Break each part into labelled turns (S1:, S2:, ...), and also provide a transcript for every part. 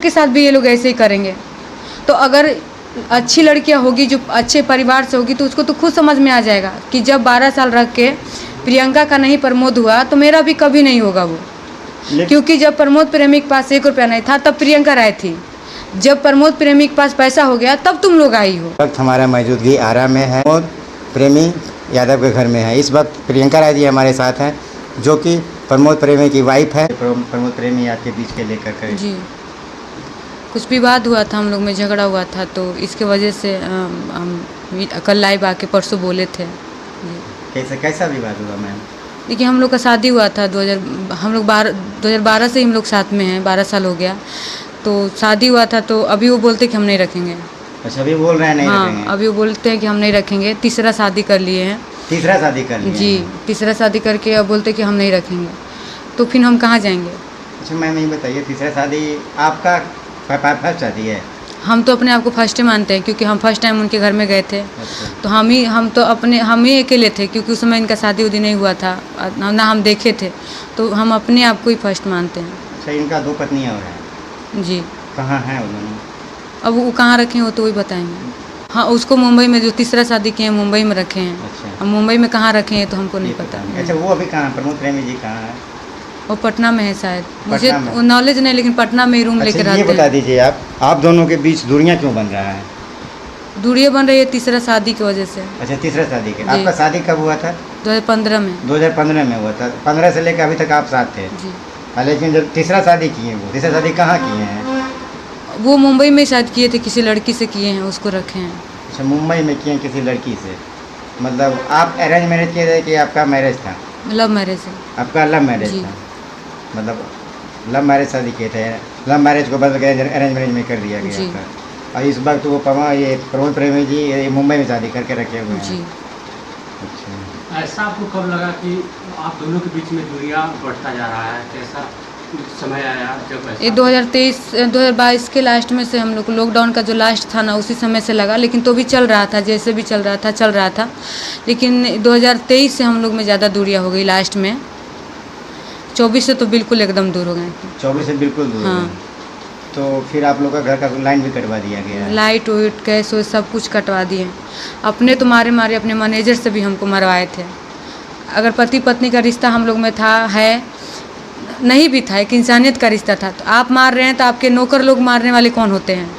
S1: के साथ भी ये लोग ऐसे ही करेंगे। तो अगर अच्छी लड़कियां होगी जो अच्छे परिवार से होगी तो उसको तो खुद समझ में आ जाएगा कि जब 12 साल रख के प्रियंका का नहीं प्रमोद हुआ तो मेरा भी कभी नहीं होगा वो। क्योंकि जब प्रमोद प्रेमी के पास 1 रुपया नहीं था तब प्रियंका राय थी। जब प्रमोद प्रेमी के पास पैसा हो गया तब तुम लोग आई हो।
S2: वक्त हमारा मौजूदगी आरा में है, प्रमोद प्रेमी यादव के घर में है। इस वक्त प्रियंका राय जी हमारे साथ हैं जो कि प्रमोद प्रेमी की वाइफ है। प्रमोद प्रेमी आपके बीच के लेकर
S1: जी कुछ विवाद हुआ था, हम लोग में झगड़ा हुआ था तो इसके वजह से हम कल लाइव आके परसों बोले थे।
S2: कैसा विवाद हुआ मैम?
S1: देखिए हम लोग का शादी हुआ था 2012 से हम लोग साथ में हैं, 12 साल हो गया। तो शादी हुआ था तो अभी वो बोलते कि हम नहीं रखेंगे।
S2: अच्छा अभी बोल रहे हैं नहीं
S1: हाँ,
S2: रखेंगे?
S1: अभी वो बोलते हैं कि हम नहीं रखेंगे। तीसरा शादी कर लिए हैं।
S2: तीसरा शादी कर लिए
S1: जी
S2: हैं?
S1: तीसरा शादी करके अब बोलते कि हम नहीं रखेंगे तो फिर हम कहाँ जाएंगे।
S2: अच्छा मैम ये बताइए, तीसरा शादी आपका फर्स्ट शादी है?
S1: हम तो अपने आप को फर्स्ट मानते हैं क्योंकि हम फर्स्ट टाइम उनके घर में गए थे।
S2: अच्छा।
S1: तो हम ही अकेले थे क्योंकि उस समय इनका शादी उदी नहीं हुआ था ना हम देखे थे। तो हम अपने आप को ही फर्स्ट मानते हैं।
S2: अच्छा इनका 2 पत्नियाँ और हैं?
S1: जी।
S2: कहाँ हैं उन्होंने?
S1: अब वो कहाँ रखे हैं वो तो वही बताएंगे। हाँ उसको मुंबई में जो तीसरा शादी किए हैं मुंबई में रखे हैं।
S2: अच्छा।
S1: अब मुंबई में कहाँ रखे हैं तो हमको नहीं पता।
S2: अच्छा वो अभी कहाँ, प्रमोद प्रेमी जी कहाँ है?
S1: वो पटना में है शायद, मुझे
S2: पटना में?
S1: नॉलेज नहीं लेकिन पटना में ही रूम लेके
S2: अच्छा
S1: रहते
S2: ये
S1: हैं।
S2: बता दीजिए आप दोनों के बीच दूरियां क्यों बन रहा है?
S1: दूरियां बन रही है तीसरा शादी की वजह से।
S2: अच्छा तीसरा शादी के।
S1: जी।
S2: आपका शादी कब हुआ था?
S1: 2015 में।
S2: 2015 में हुआ था। 15 से लेकर अभी तक आप साथ थे?
S1: जी।
S2: लेकिन जब तीसरा शादी किए, वो तीसरा शादी कहाँ किए हैं?
S1: वो मुंबई में शायद किए थे, किसी लड़की से किए हैं, उसको रखे हैं।
S2: अच्छा मुंबई में किए किसी लड़की से? मतलब आप अरेंज मैरिज किए थे कि आपका मैरिज था?
S1: लव मैरिज है।
S2: आपका लव मैरिज
S1: जी।
S2: था? मतलब लव मैरिज शादी किए थे, लव मैरिज को बदल के अरेंज मैरिज में कर दिया
S1: जी।
S2: गया था। और इस वक्त वो प्रमोद प्रेमी जी ये मुंबई में शादी करके रखे हुए हैं।
S1: जी।
S2: अच्छा
S3: ऐसा आपको कब लगा कि आप दोनों के बीच में दूरियां बढ़ता जा रहा है? कैसा समय आया जब ऐसा?
S1: ये 2022 के लास्ट में से हम लोग लॉकडाउन का जो लास्ट था ना उसी समय से लगा, लेकिन तो भी चल रहा था, जैसे भी चल रहा था। लेकिन 2023 से हम लोग में ज़्यादा दूरियां हो गई। लास्ट में 24 से तो बिल्कुल एकदम दूर हो गए।
S2: 24 से बिल्कुल दूर
S1: हाँ।
S2: हो गए। तो फिर आप लोग का घर का लाइन भी कटवा दिया गया है?
S1: लाइट वाइट गैस वैस सब कुछ कटवा दिए। अपने तो मारे अपने मैनेजर से भी हमको मरवाए थे। अगर पति पत्नी का रिश्ता हम लोग में था है नहीं भी था, एक इंसानियत का रिश्ता था। तो आप मार रहे हैं तो आपके नौकर लोग मारने वाले कौन होते हैं?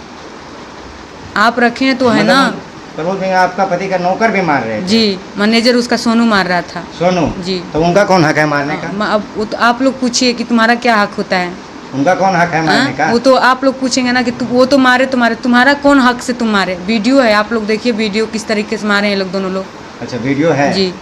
S1: आप रखे हैं तो है ना।
S2: प्रमोद सिंह आपका पति का नौकर भी मार रहे थे?
S1: जी मैनेजर उसका सोनू मार रहा था।
S2: सोनू?
S1: जी।
S2: तो उनका कौन हक है मारने का?
S1: अब वो तो आप लोग पूछिए कि तुम्हारा क्या हक होता है।
S2: उनका कौन हक है मारने का?
S1: वो तो आप लोग पूछेंगे ना कि वो तो मारे तुम्हारा कौन हक से तुम मारे। वीडियो है, आप लोग देखिए वीडियो किस तरीके से मारे हैं लोग दोनों लोग।
S2: अच्छा वीडियो है?
S1: जी।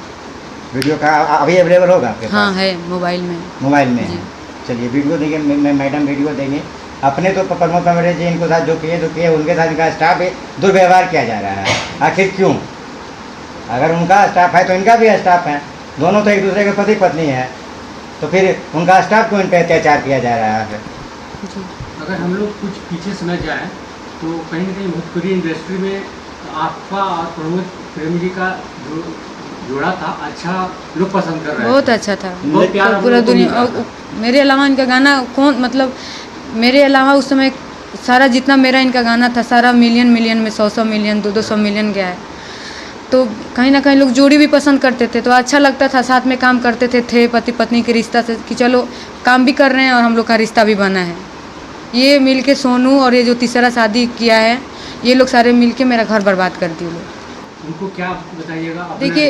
S2: वीडियो का अभी अवेलेबल होगा आपके पास?
S1: हाँ है मोबाइल में।
S2: मोबाइल में
S1: जी।
S2: है। चलिए वीडियो देंगे, मैडम वीडियो देंगे। अपने तो प्रमोद प्रेमी जी इनको साथ जो किए उनके साथ इनका स्टाफ दुर्व्यवहार किया जा रहा है। आखिर क्यों? अगर उनका स्टाफ है तो इनका भी स्टाफ है, दोनों तो एक दूसरे के पति पत्नी है, तो फिर उनका स्टाफ क्यों इन पर अत्याचार किया जा रहा है?
S1: जी।
S3: अगर हम लोग कुछ पीछे समय जाएं तो कहीं ना कहीं भोजपुरी इंडस्ट्री में आपका और प्रमोद प्रेमी जी का जो जोड़ा था अच्छा लोग पसंद कर रहे हैं।
S1: बहुत अच्छा था।
S3: बहुत प्यार
S1: पूरा दुनिया मेरे अलावा इनका गाना कौन, मतलब मेरे अलावा उस समय सारा जितना मेरा इनका गाना था सारा मिलियन में 100 मिलियन 200 मिलियन गया है। तो कहीं ना कहीं लोग जोड़ी भी पसंद करते थे तो अच्छा लगता था, साथ में काम करते थे पति पत्नी के रिश्ता से कि चलो काम भी कर रहे हैं और हम लोग का रिश्ता भी बना है। ये मिल के सोनू और ये जो तीसरा शादी किया है ये लोग सारे मिल के मेरा घर बर्बाद कर दिए लोग।
S3: उनको क्या बताइएगा?
S1: देखिए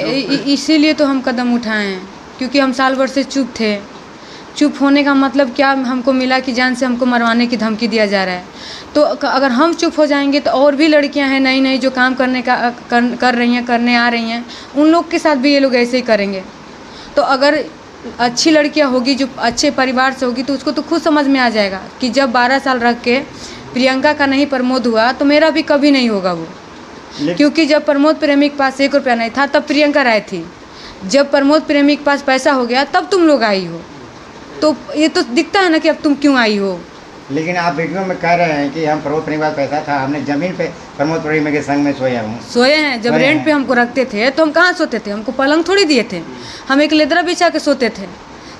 S1: इसीलिए तो हम कदम उठाए हैं क्योंकि हम साल भर से चुप थे। चुप होने का मतलब क्या, हमको मिला कि जान से हमको मरवाने की धमकी दिया जा रहा है। तो अगर हम चुप हो जाएंगे तो और भी लड़कियां हैं नई जो काम कर रही हैं, करने आ रही हैं, उन लोग के साथ भी ये लोग ऐसे ही करेंगे। तो अगर अच्छी लड़कियां होगी जो अच्छे परिवार से होगी तो उसको तो खुद समझ में आ जाएगा कि जब 12 साल रख के प्रियंका का नहीं प्रमोद हुआ तो मेरा भी कभी नहीं होगा वो। क्योंकि जब प्रमोद प्रेमी के पास 1 रुपया नहीं था तब प्रियंका राय थी। जब प्रमोद प्रेमी के पास पैसा हो गया तब तुम लोग आई हो। तो ये तो दिखता है ना कि अब तुम क्यों आई हो।
S2: लेकिन आप वीडियो में कह रहे हैं कि हम प्रमोद प्रेमी के पास पैसा था, हमने जमीन पे प्रमोद प्रेमी के संग में
S1: सोए हैं। जब रेंट पे हमको रखते थे तो हम कहाँ सोते थे? हमको पलंग थोड़ी दिए थे, हम एक लेदरा बिछा के सोते थे।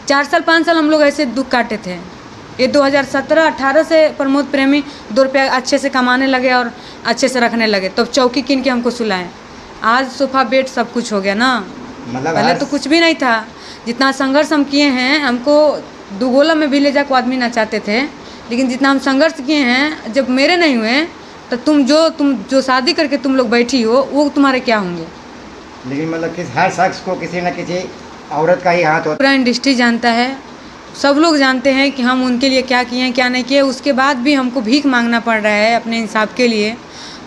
S1: 4 साल 5 साल हम लोग ऐसे दुख काटे थे। ये 2017-18 से प्रमोद प्रेमी 2 रुपया अच्छे से कमाने लगे और अच्छे से रखने लगे, तो चौकी किन के हमको सुलाएं। आज सोफ़ा बेड सब कुछ हो गया ना,
S2: मतलब
S1: पहले तो कुछ भी नहीं था। जितना संघर्ष हम किए हैं, हमको दुगोला में भी ले जाकर आदमी ना चाहते थे, लेकिन जितना हम संघर्ष किए हैं, जब मेरे नहीं हुए तो तुम जो शादी करके तुम लोग बैठी हो वो तुम्हारे क्या होंगे।
S2: लेकिन मतलब हर शख्स को किसी न किसी औरत का ही हाथ होता
S1: पूरा इंडस्ट्री जानता है, सब लोग जानते हैं कि हम उनके लिए क्या किए हैं क्या नहीं किए। उसके बाद भी हमको भीख मांगना पड़ रहा है अपने इंसाफ के लिए,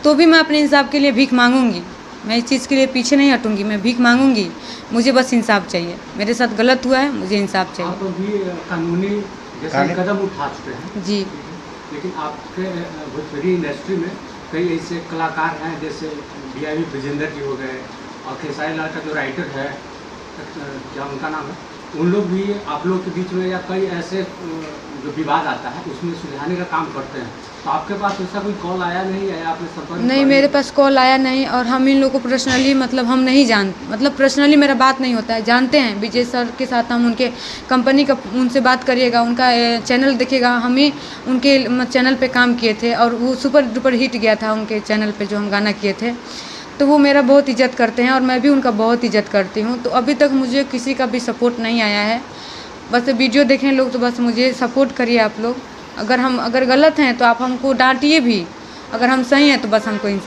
S1: तो भी मैं अपने इंसाफ के लिए भीख मांगूंगी। मैं इस चीज़ के लिए पीछे नहीं हटूंगी, मैं भीख मांगूंगी। मुझे बस इंसाफ चाहिए, मेरे साथ गलत हुआ है, मुझे इंसाफ चाहिए।
S3: आप अभी कानूनी जैसे कदम उठा चुके हैं
S1: जी,
S3: लेकिन आपके भोजपुरी इंडस्ट्री में कई ऐसे कलाकार हैं जैसे DIV ब्रजेंद्र जी हो गए और खेसारी लाल का जो राइटर है, क्या उनका नाम है, उन लोग भी आप लोग के बीच में या कई ऐसे जो विवाद आता है उसमें सुलझाने का काम करते हैं। तो आपके पास ऐसा कोई कॉल आया नहीं, या आपने संपर्क
S1: नहीं मेरे पास कॉल आया नहीं, और हम इन लोगों को पर्सनली मतलब हम नहीं मतलब पर्सनली मेरा बात नहीं होता है। जानते हैं विजय सर के साथ हम उनके कंपनी का उनसे बात करिएगा, उनका चैनल देखिएगा, हम ही उनके चैनल पे काम किए थे और वो सुपर डुपर हिट गया था उनके चैनल पे जो हम गाना किए थे। तो वो मेरा बहुत इज़्ज़त करते हैं और मैं भी उनका बहुत इज़्ज़त करती हूँ। तो अभी तक मुझे किसी का भी सपोर्ट नहीं आया है। बस वीडियो देखें लोग तो बस मुझे सपोर्ट करिए आप लोग। अगर गलत हैं तो आप हमको डांटिए भी, अगर हम सही हैं तो बस हमको इंसाफ